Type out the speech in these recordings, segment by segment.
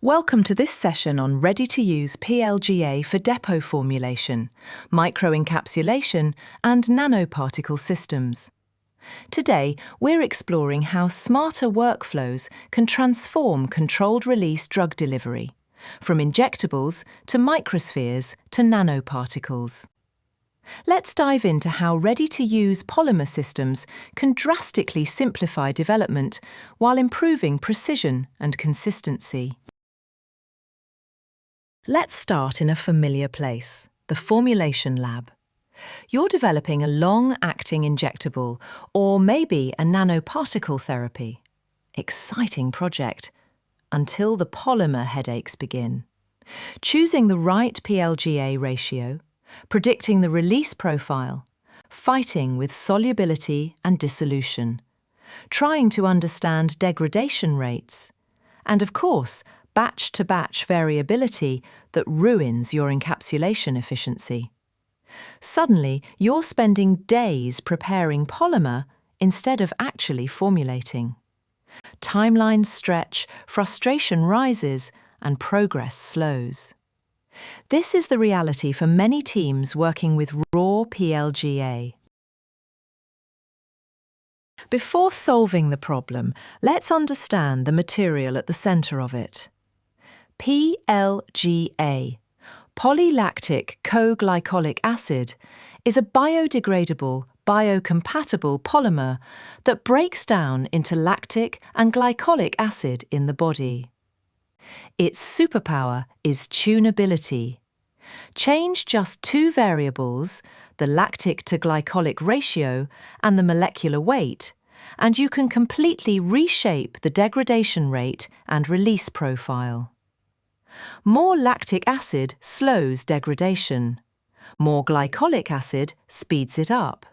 Welcome to this session on ready-to-use PLGA for depot formulation, microencapsulation and nanoparticle systems. Today, we're exploring how smarter workflows can transform controlled-release drug delivery, from injectables to microspheres to nanoparticles. Let's dive into how ready-to-use polymer systems can drastically simplify development while improving precision and consistency. Let's start in a familiar place, the formulation lab. You're developing a long-acting injectable or maybe a nanoparticle therapy. Exciting project, until the polymer headaches begin. Choosing the right PLGA ratio, predicting the release profile, fighting with solubility and dissolution, trying to understand degradation rates, and of course, batch-to-batch variability that ruins your encapsulation efficiency. Suddenly, you're spending days preparing polymer instead of actually formulating. Timelines stretch, frustration rises, and progress slows. This is the reality for many teams working with raw PLGA. Before solving the problem, let's understand the material at the center of it. PLGA, polylactic-co-glycolic acid, is a biodegradable, biocompatible polymer that breaks down into lactic and glycolic acid in the body. Its superpower is tunability. Change just two variables, the lactic-to-glycolic ratio and the molecular weight, and you can completely reshape the degradation rate and release profile. More lactic acid slows degradation. More glycolic acid speeds it up.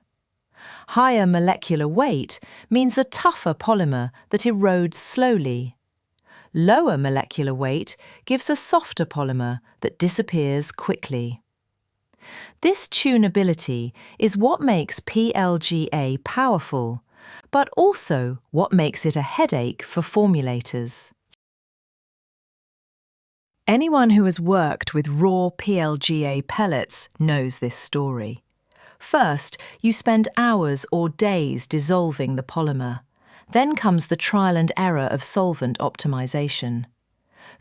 Higher molecular weight means a tougher polymer that erodes slowly. Lower molecular weight gives a softer polymer that disappears quickly. This tunability is what makes PLGA powerful, but also what makes it a headache for formulators. Anyone who has worked with raw PLGA pellets knows this story. First, you spend hours or days dissolving the polymer. Then comes the trial and error of solvent optimization.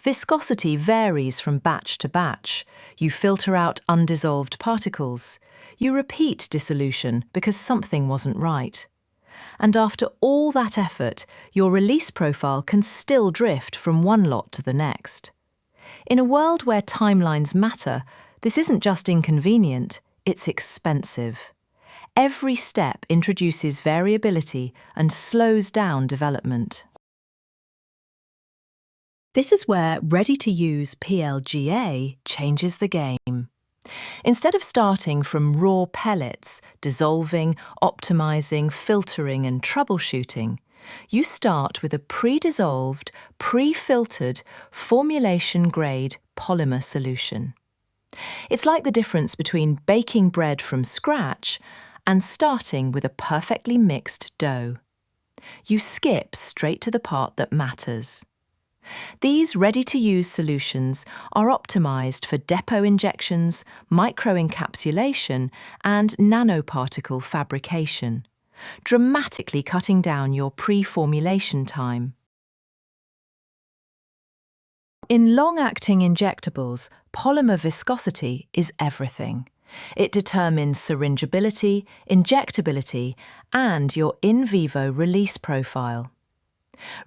Viscosity varies from batch to batch. You filter out undissolved particles. You repeat dissolution because something wasn't right. And after all that effort, your release profile can still drift from one lot to the next. In a world where timelines matter, this isn't just inconvenient, it's expensive. Every step introduces variability and slows down development. This is where ready-to-use PLGA changes the game. Instead of starting from raw pellets, dissolving, optimizing, filtering and troubleshooting, you start with a pre-dissolved, pre-filtered, formulation-grade polymer solution. It's like the difference between baking bread from scratch and starting with a perfectly mixed dough. You skip straight to the part that matters. These ready-to-use solutions are optimized for depot injections, microencapsulation, and nanoparticle fabrication, dramatically cutting down your pre-formulation time. In long-acting injectables, polymer viscosity is everything. It determines syringeability, injectability, and your in vivo release profile.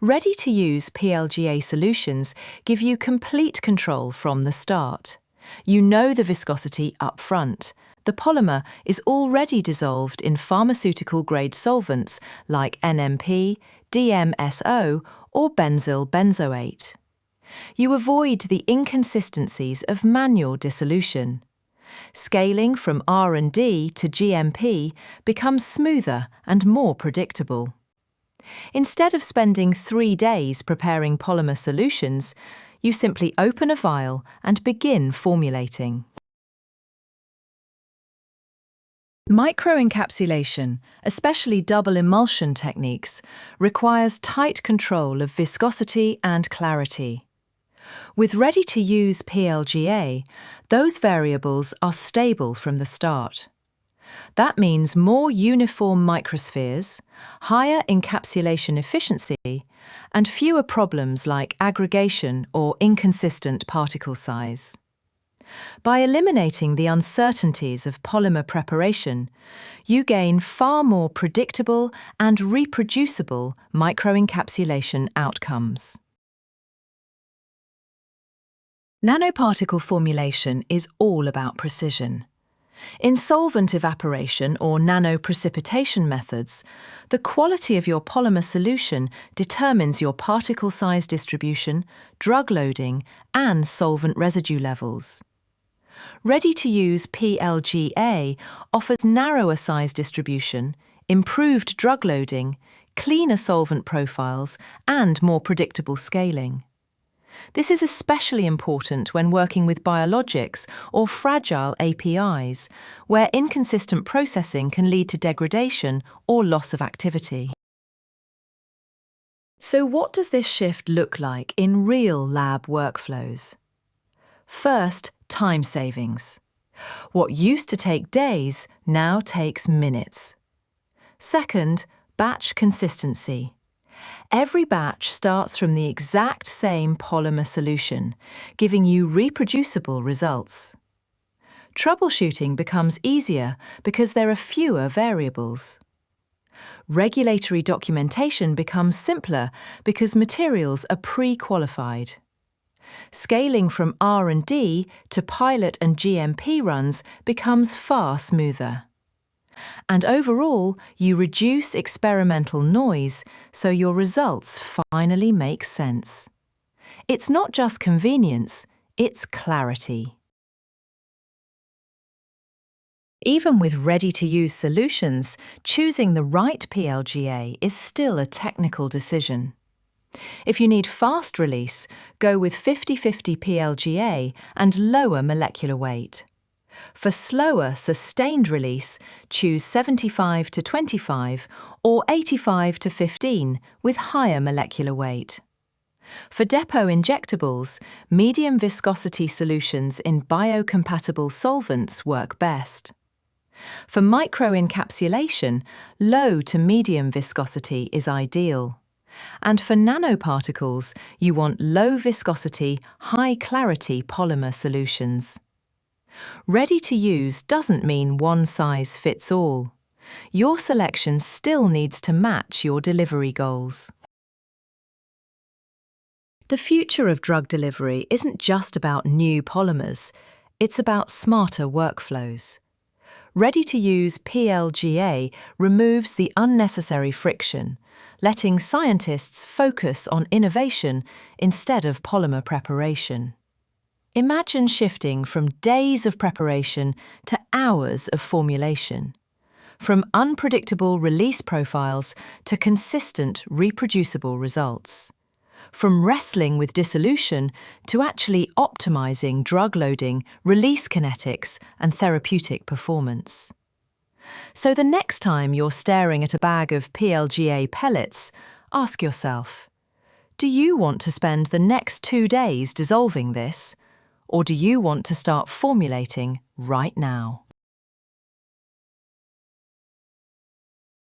Ready-to-use PLGA solutions give you complete control from the start. You know the viscosity up front. The polymer is already dissolved in pharmaceutical-grade solvents like NMP, DMSO, or benzyl benzoate. You avoid the inconsistencies of manual dissolution. Scaling from R&D to GMP becomes smoother and more predictable. Instead of spending 3 days preparing polymer solutions, you simply open a vial and begin formulating. Microencapsulation, especially double emulsion techniques, requires tight control of viscosity and clarity. With ready-to-use PLGA, those variables are stable from the start. That means more uniform microspheres, higher encapsulation efficiency, and fewer problems like aggregation or inconsistent particle size. By eliminating the uncertainties of polymer preparation, you gain far more predictable and reproducible microencapsulation outcomes. Nanoparticle formulation is all about precision. In solvent evaporation or nanoprecipitation methods, the quality of your polymer solution determines your particle size distribution, drug loading, and solvent residue levels. Ready-to-use PLGA offers narrower size distribution, improved drug loading, cleaner solvent profiles, and more predictable scaling. This is especially important when working with biologics or fragile APIs, where inconsistent processing can lead to degradation or loss of activity. So what does this shift look like in real lab workflows? First, time savings. What used to take days now takes minutes. Second, batch consistency. Every batch starts from the exact same polymer solution, giving you reproducible results. Troubleshooting becomes easier because there are fewer variables. Regulatory documentation becomes simpler because materials are pre-qualified. Scaling from R&D to pilot and GMP runs becomes far smoother. And overall, you reduce experimental noise so your results finally make sense. It's not just convenience, it's clarity. Even with ready-to-use solutions, choosing the right PLGA is still a technical decision. If you need fast release, go with 50-50 PLGA and lower molecular weight. For slower, sustained release, choose 75-25 or 85-15 with higher molecular weight. For depot injectables, medium viscosity solutions in biocompatible solvents work best. For microencapsulation, low to medium viscosity is ideal. And for nanoparticles, you want low viscosity, high clarity polymer solutions. Ready to use doesn't mean one size fits all. Your selection still needs to match your delivery goals. The future of drug delivery isn't just about new polymers, it's about smarter workflows. Ready-to-use PLGA removes the unnecessary friction, letting scientists focus on innovation instead of polymer preparation. Imagine shifting from days of preparation to hours of formulation, from unpredictable release profiles to consistent, reproducible results, from wrestling with dissolution to actually optimizing drug loading, release kinetics, and therapeutic performance. So the next time you're staring at a bag of PLGA pellets, ask yourself, do you want to spend the next 2 days dissolving this? Or do you want to start formulating right now?